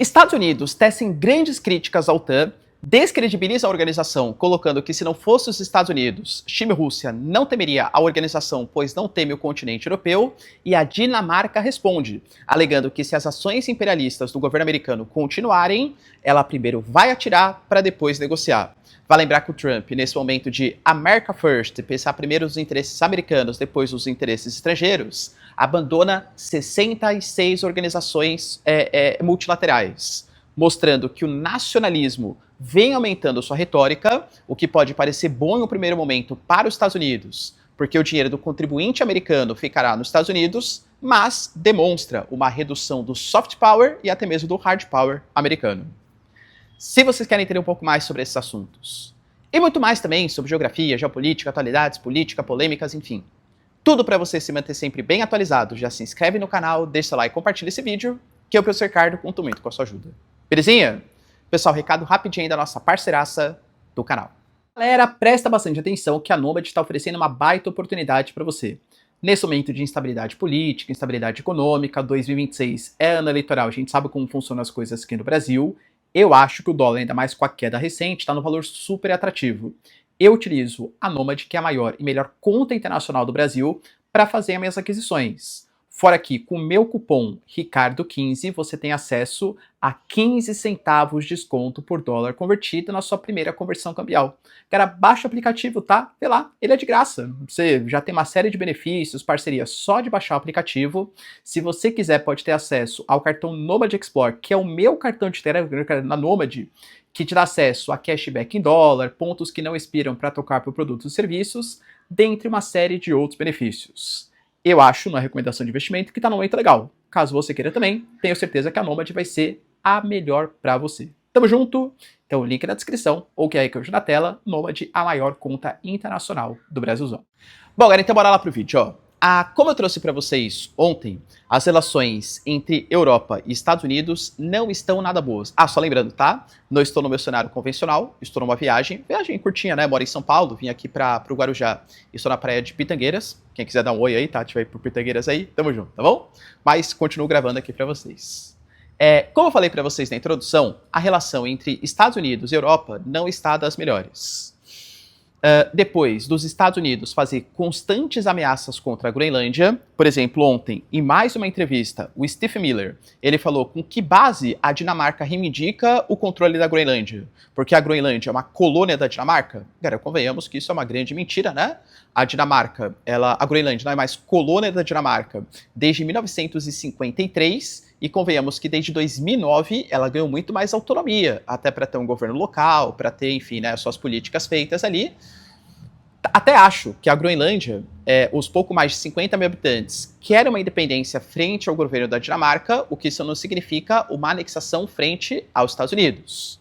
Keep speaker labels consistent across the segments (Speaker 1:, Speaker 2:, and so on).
Speaker 1: Estados Unidos tecem grandes críticas à OTAN, descredibilizam a organização, colocando que se não fosse os Estados Unidos, China e Rússia não temeria a organização, pois não teme o continente europeu, e a Dinamarca responde, alegando que se as ações imperialistas do governo americano continuarem, ela primeiro vai atirar para depois negociar. Vale lembrar que o Trump, nesse momento de America First, pensar primeiro os interesses americanos, depois os interesses estrangeiros, abandona 66 organizações multilaterais, mostrando que o nacionalismo vem aumentando sua retórica, o que pode parecer bom em um primeiro momento para os Estados Unidos, porque o dinheiro do contribuinte americano ficará nos Estados Unidos, mas demonstra uma redução do soft power e até mesmo do hard power americano. Se vocês querem entender um pouco mais sobre esses assuntos, e muito mais também sobre geografia, geopolítica, atualidades, política, polêmicas, enfim, tudo para você se manter sempre bem atualizado, já se inscreve no canal, deixa seu like e compartilha esse vídeo, que eu, professor Ricardo, conto muito com a sua ajuda. Belezinha? Pessoal, recado rapidinho aí da nossa parceiraça do canal. Galera, presta bastante atenção que a Nomad está oferecendo uma baita oportunidade para você. Nesse momento de instabilidade política, instabilidade econômica, 2026 é ano eleitoral, a gente sabe como funcionam as coisas aqui no Brasil. Eu acho que o dólar, ainda mais com a queda recente, está no valor super atrativo. Eu utilizo a Nomad, que é a maior e melhor conta internacional do Brasil, para fazer as minhas aquisições. Fora que, com o meu cupom Ricardo15, você tem acesso a 15 centavos de desconto por dólar convertido na sua primeira conversão cambial. Cara, baixa o aplicativo, tá? Vê lá, ele é de graça. Você já tem uma série de benefícios, parceria só de baixar o aplicativo. Se você quiser, pode ter acesso ao cartão Nomad Explore, que é o meu cartão de crédito na Nomad, que te dá acesso a cashback em dólar, pontos que não expiram para trocar por produtos e serviços, dentre uma série de outros benefícios. Eu acho, na recomendação de investimento, que está num momento legal. Caso você queira também, tenho certeza que a Nomad vai ser a melhor para você. Tamo junto? Então, link na descrição, ou que é aí que eu vejo na tela, Nomad, a maior conta internacional do Brasilzão. Bom, galera, então bora lá pro vídeo, ó. Como eu trouxe para vocês ontem, as relações entre Europa e Estados Unidos não estão nada boas. Só lembrando, tá? Não estou no meu cenário convencional, estou numa viagem curtinha, né? Moro em São Paulo, vim aqui para o Guarujá. Estou na praia de Pitangueiras. Quem quiser dar um oi aí, tá? Tiver por Pitangueiras aí, tamo junto, tá bom? Mas continuo gravando aqui para vocês. Como eu falei para vocês na introdução, a relação entre Estados Unidos e Europa não está das melhores. Depois dos Estados Unidos fazer constantes ameaças contra a Groenlândia, por exemplo, ontem, em mais uma entrevista, o Steve Miller, ele falou com que base a Dinamarca reivindica o controle da Groenlândia, porque a Groenlândia é uma colônia da Dinamarca. Cara, convenhamos que isso é uma grande mentira, né? A Groenlândia não é mais colônia da Dinamarca desde 1953, e convenhamos que desde 2009 ela ganhou muito mais autonomia, até para ter um governo local, para ter, enfim, né, suas políticas feitas ali. Até acho que a Groenlândia, os pouco mais de 50 mil habitantes, querem uma independência frente ao governo da Dinamarca, o que isso não significa uma anexação frente aos Estados Unidos.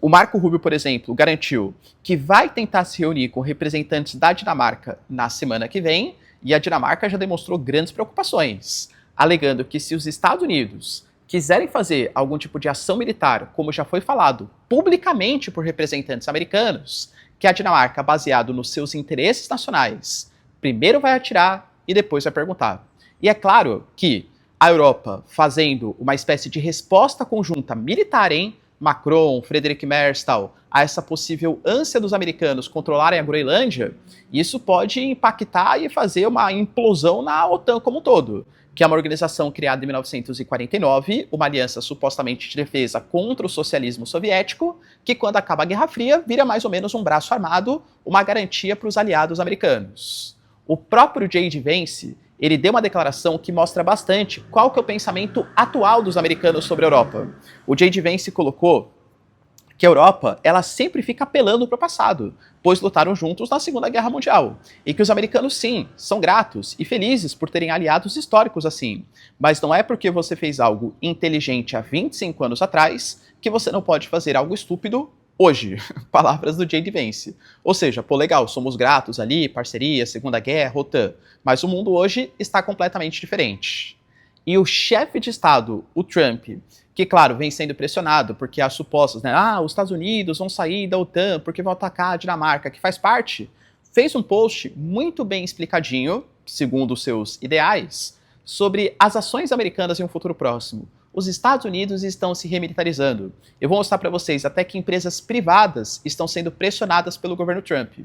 Speaker 1: O Marco Rubio, por exemplo, garantiu que vai tentar se reunir com representantes da Dinamarca na semana que vem, e a Dinamarca já demonstrou grandes preocupações, alegando que se os Estados Unidos quiserem fazer algum tipo de ação militar, como já foi falado publicamente por representantes americanos, que a Dinamarca, baseado nos seus interesses nacionais, primeiro vai atirar e depois vai perguntar. E é claro que a Europa, fazendo uma espécie de resposta conjunta militar, Macron, Friedrich Merz, tal, a essa possível ânsia dos americanos controlarem a Groenlândia, isso pode impactar e fazer uma implosão na OTAN como um todo, que é uma organização criada em 1949, uma aliança supostamente de defesa contra o socialismo soviético, que quando acaba a Guerra Fria, vira mais ou menos um braço armado, uma garantia para os aliados americanos. O próprio J.D. Vance, ele deu uma declaração que mostra bastante qual que é o pensamento atual dos americanos sobre a Europa. O J.D. Vance colocou que a Europa, ela sempre fica apelando para o passado, pois lutaram juntos na Segunda Guerra Mundial. E que os americanos, sim, são gratos e felizes por terem aliados históricos assim. Mas não é porque você fez algo inteligente há 25 anos atrás que você não pode fazer algo estúpido hoje. Palavras do J.D. Vance. Ou seja, pô, legal, somos gratos ali, parceria, Segunda Guerra, OTAN. Mas o mundo hoje está completamente diferente. E o chefe de Estado, o Trump, que, claro, vem sendo pressionado, porque há supostos, né, os Estados Unidos vão sair da OTAN porque vão atacar a Dinamarca, que faz parte, fez um post muito bem explicadinho, segundo os seus ideais, sobre as ações americanas em um futuro próximo. os Estados Unidos estão se remilitarizando. Eu vou mostrar para vocês até que empresas privadas estão sendo pressionadas pelo governo Trump.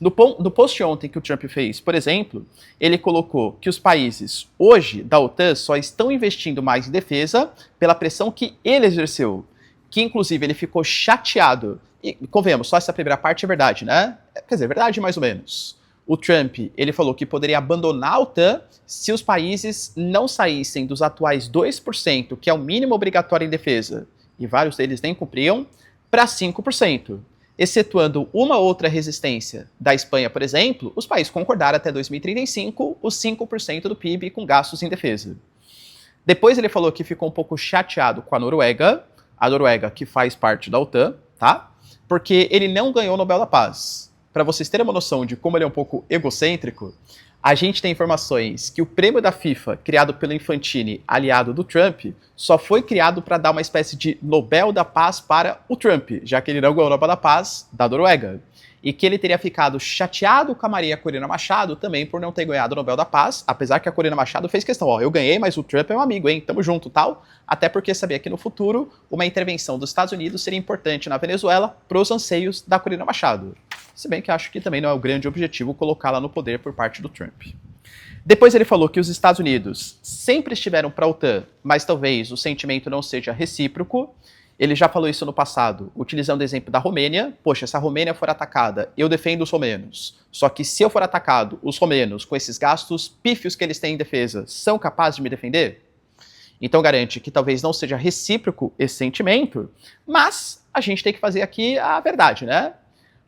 Speaker 1: No post ontem que o Trump fez, por exemplo, ele colocou que os países hoje da OTAN só estão investindo mais em defesa pela pressão que ele exerceu, que inclusive ele ficou chateado. E convenhamos, só essa primeira parte é verdade, né? Quer dizer, verdade mais ou menos. O Trump, ele falou que poderia abandonar a OTAN se os países não saíssem dos atuais 2%, que é o mínimo obrigatório em defesa, e vários deles nem cumpriam, para 5%. Excetuando uma outra resistência da Espanha, por exemplo, os países concordaram até 2035 os 5% do PIB com gastos em defesa. Depois ele falou que ficou um pouco chateado com a Noruega que faz parte da OTAN, tá? Porque ele não ganhou o Nobel da Paz. Para vocês terem uma noção de como ele é um pouco egocêntrico, a gente tem informações que o prêmio da FIFA, criado pelo Infantini, aliado do Trump, só foi criado para dar uma espécie de Nobel da Paz para o Trump, já que ele não ganhou o Nobel da Paz da Noruega. E que ele teria ficado chateado com a Maria Corina Machado também por não ter ganhado o Nobel da Paz, apesar que a Corina Machado fez questão, ó, eu ganhei, mas o Trump é um amigo, hein, tamo junto, tal, até porque sabia que no futuro uma intervenção dos Estados Unidos seria importante na Venezuela para os anseios da Corina Machado. Se bem que acho que também não é o grande objetivo colocá-la no poder por parte do Trump. Depois ele falou que os Estados Unidos sempre estiveram para a OTAN, mas talvez o sentimento não seja recíproco. Ele já falou isso no passado, utilizando o exemplo da Romênia. Poxa, se a Romênia for atacada, eu defendo os romenos. Só que se eu for atacado, os romenos, com esses gastos pífios que eles têm em defesa, são capazes de me defender? Então garante que talvez não seja recíproco esse sentimento, mas a gente tem que fazer aqui a verdade, né?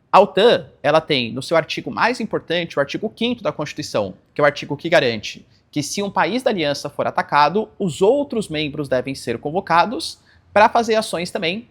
Speaker 1: A OTAN, ela tem no seu artigo mais importante, o artigo 5º da Constituição, que é o artigo que garante que se um país da aliança for atacado, os outros membros devem ser convocados para fazer ações também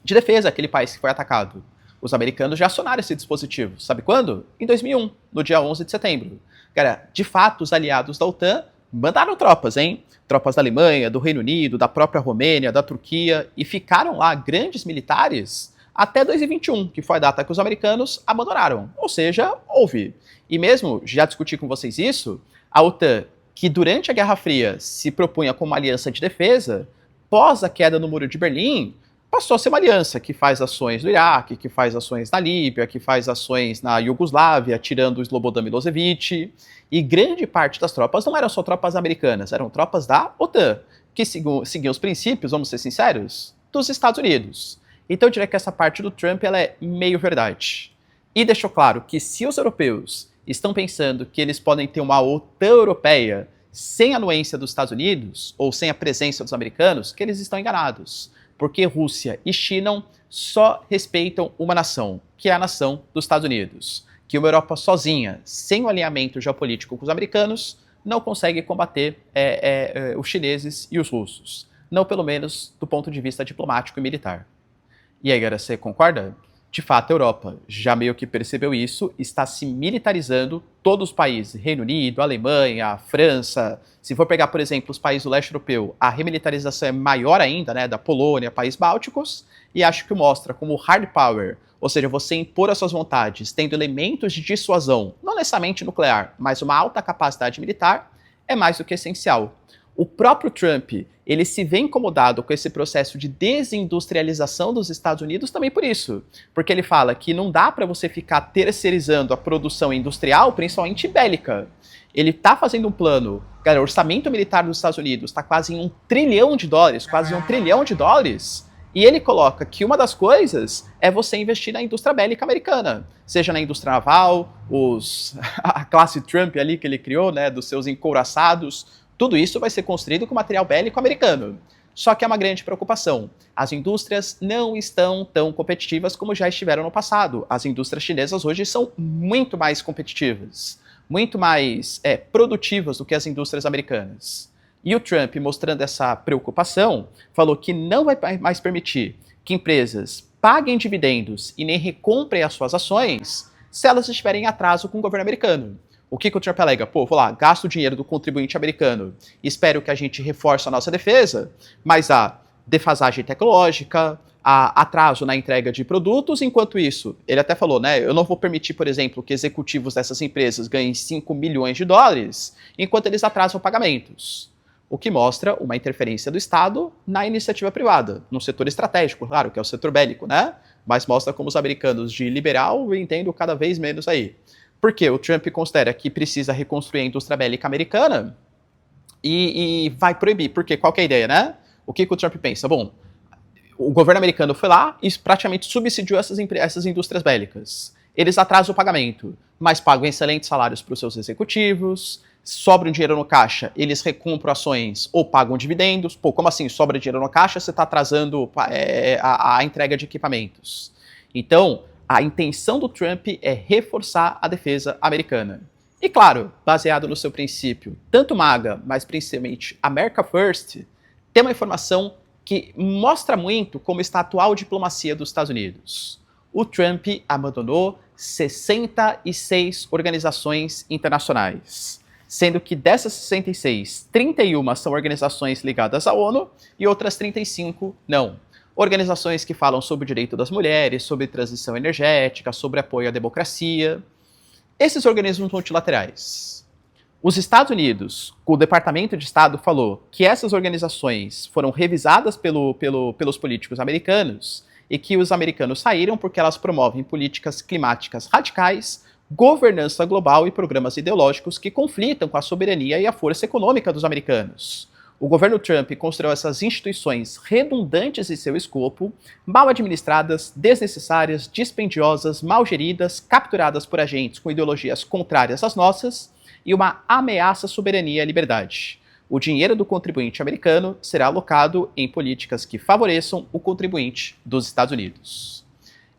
Speaker 1: de defesa àquele país que foi atacado. Os americanos já acionaram esse dispositivo. Sabe quando? Em 2001, no dia 11 de setembro. Cara, de fato, os aliados da OTAN mandaram tropas, hein? Tropas da Alemanha, do Reino Unido, da própria Romênia, da Turquia, e ficaram lá grandes militares até 2021, que foi a data que os americanos abandonaram. Ou seja, houve. E mesmo, já discuti com vocês isso, a OTAN, que durante a Guerra Fria se propunha como uma aliança de defesa, pós a queda no Muro de Berlim, passou a ser uma aliança que faz ações no Iraque, que faz ações na Líbia, que faz ações na Iugoslávia, tirando o Slobodan Milosevic. E grande parte das tropas não eram só tropas americanas, eram tropas da OTAN, que seguiam os princípios, vamos ser sinceros, dos Estados Unidos. Então eu diria que essa parte do Trump ela é meio verdade. E deixou claro que se os europeus estão pensando que eles podem ter uma OTAN europeia sem a anuência dos Estados Unidos, ou sem a presença dos americanos, que eles estão enganados. Porque Rússia e China só respeitam uma nação, que é a nação dos Estados Unidos. Que uma Europa sozinha, sem o alinhamento geopolítico com os americanos, não consegue combater os chineses e os russos. Não pelo menos do ponto de vista diplomático e militar. E aí, galera, você concorda? De fato, a Europa já meio que percebeu isso, está se militarizando, todos os países, Reino Unido, Alemanha, França. Se for pegar, por exemplo, os países do leste europeu, a remilitarização é maior ainda, né, da Polônia, países bálticos, e acho que mostra como hard power, ou seja, você impor as suas vontades, tendo elementos de dissuasão, não necessariamente nuclear, mas uma alta capacidade militar, é mais do que essencial. O próprio Trump, ele se vê incomodado com esse processo de desindustrialização dos Estados Unidos também por isso. Porque ele fala que não dá para você ficar terceirizando a produção industrial, principalmente bélica. Ele está fazendo um plano, cara, o orçamento militar dos Estados Unidos está quase em $1 trilhão, quase $1 trilhão, e ele coloca que uma das coisas é você investir na indústria bélica americana, seja na indústria naval, a classe Trump ali que ele criou, né, dos seus encouraçados. Tudo isso vai ser construído com material bélico americano. Só que é uma grande preocupação. As indústrias não estão tão competitivas como já estiveram no passado. As indústrias chinesas hoje são muito mais competitivas, muito mais produtivas do que as indústrias americanas. E o Trump, mostrando essa preocupação, falou que não vai mais permitir que empresas paguem dividendos e nem recomprem as suas ações se elas estiverem em atraso com o governo americano. O que o Trump alega? Pô, vou lá, gasto o dinheiro do contribuinte americano, espero que a gente reforce a nossa defesa, mas há defasagem tecnológica, há atraso na entrega de produtos, enquanto isso, ele até falou, né, eu não vou permitir, por exemplo, que executivos dessas empresas ganhem $5 milhões, enquanto eles atrasam pagamentos. o que mostra uma interferência do Estado na iniciativa privada, num setor estratégico, claro, que é o setor bélico, né? Mas mostra como os americanos de liberal entendem cada vez menos aí. Porque o Trump considera que precisa reconstruir a indústria bélica americana e vai proibir. Porque qual que é a ideia, né? O que o Trump pensa? Bom, o governo americano foi lá e praticamente subsidiou essas indústrias bélicas. Eles atrasam o pagamento, mas pagam excelentes salários para os seus executivos, sobra um dinheiro no caixa, eles recompram ações ou pagam dividendos. Pô, como assim sobra dinheiro no caixa? Você está atrasando a entrega de equipamentos. Então, a intenção do Trump é reforçar a defesa americana. E claro, baseado no seu princípio, tanto MAGA, mas principalmente America First, tem uma informação que mostra muito como está a atual diplomacia dos Estados Unidos. O Trump abandonou 66 organizações internacionais, sendo que dessas 66, 31 são organizações ligadas à ONU e outras 35 não. Organizações que falam sobre o direito das mulheres, sobre transição energética, sobre apoio à democracia. Esses organismos multilaterais. Os Estados Unidos, o Departamento de Estado falou que essas organizações foram revisadas pelos políticos americanos e que os americanos saíram porque elas promovem políticas climáticas radicais, governança global e programas ideológicos que conflitam com a soberania e a força econômica dos americanos. O governo Trump considerou essas instituições redundantes em seu escopo, mal administradas, desnecessárias, dispendiosas, mal geridas, capturadas por agentes com ideologias contrárias às nossas e uma ameaça à soberania e à liberdade. O dinheiro do contribuinte americano será alocado em políticas que favoreçam o contribuinte dos Estados Unidos.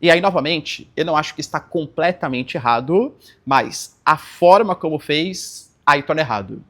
Speaker 1: E aí, novamente, eu não acho que está completamente errado, mas a forma como fez, aí torna errado.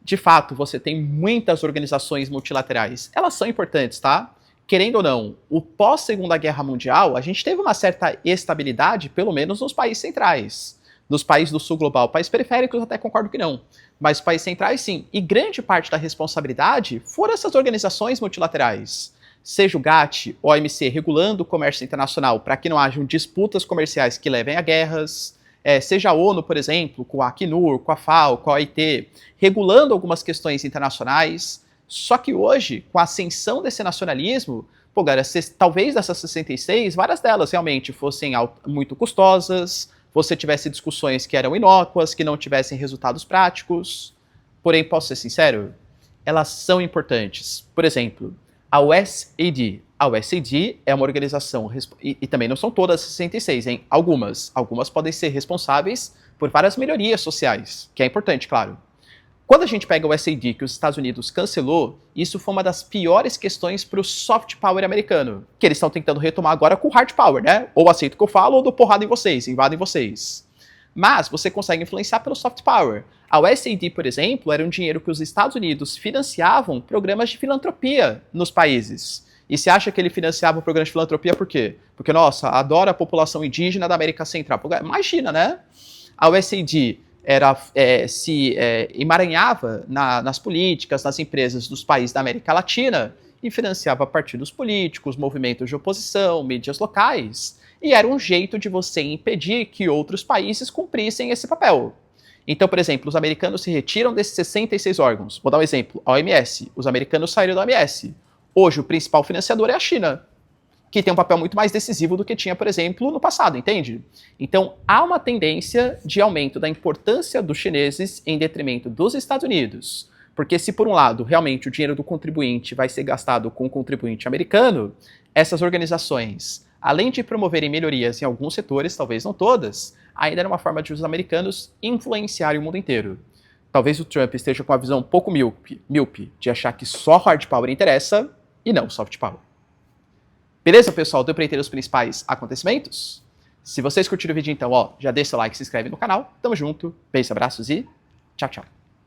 Speaker 1: De fato, você tem muitas organizações multilaterais. Elas são importantes, tá? Querendo ou não, o pós-Segunda Guerra Mundial, a gente teve uma certa estabilidade, pelo menos nos países centrais. Nos países do sul global, países periféricos, até concordo que não. Mas os países centrais, sim. E grande parte da responsabilidade foram essas organizações multilaterais. Seja o GATT ou a OMC regulando o comércio internacional para que não hajam disputas comerciais que levem a guerras. Seja a ONU, por exemplo, com a Acnur, com a FAO, com a OIT, regulando algumas questões internacionais. Só que hoje, com a ascensão desse nacionalismo, pô, galera, talvez dessas 66, várias delas realmente fossem muito custosas, você tivesse discussões que eram inócuas, que não tivessem resultados práticos. Porém, posso ser sincero, elas são importantes. Por exemplo, a USAID. A USAID é uma organização, e também não são todas 66, hein? Algumas podem ser responsáveis por várias melhorias sociais, que é importante, claro. Quando a gente pega o USAID, que os Estados Unidos cancelou, isso foi uma das piores questões para o soft power americano, que eles estão tentando retomar agora com o hard power, né? Ou aceito o que eu falo, ou dou porrada em vocês, invadem vocês. Mas você consegue influenciar pelo soft power. A USAID, por exemplo, era um dinheiro que os Estados Unidos financiavam programas de filantropia nos países. E você acha que ele financiava o programa de filantropia por quê? Porque, nossa, adora a população indígena da América Central. Imagina, né? A USAID se emaranhava nas políticas, nas empresas dos países da América Latina e financiava partidos políticos, movimentos de oposição, mídias locais. E era um jeito de você impedir que outros países cumprissem esse papel. Então, por exemplo, os americanos se retiram desses 66 órgãos. Vou dar um exemplo, a OMS. Os americanos saíram da OMS. Hoje, o principal financiador é a China, que tem um papel muito mais decisivo do que tinha, por exemplo, no passado, entende? Então, há uma tendência de aumento da importância dos chineses em detrimento dos Estados Unidos. Porque se, por um lado, realmente o dinheiro do contribuinte vai ser gastado com o contribuinte americano, essas organizações, além de promoverem melhorias em alguns setores, talvez não todas, ainda era uma forma de os americanos influenciarem o mundo inteiro. Talvez o Trump esteja com uma visão um pouco míope de achar que só hard power interessa e não soft power. Beleza, pessoal? Deu para entender os principais acontecimentos? Se vocês curtiram o vídeo, então, já deixa o like, se inscreve no canal. Tamo junto, beijos, abraços e tchau, tchau.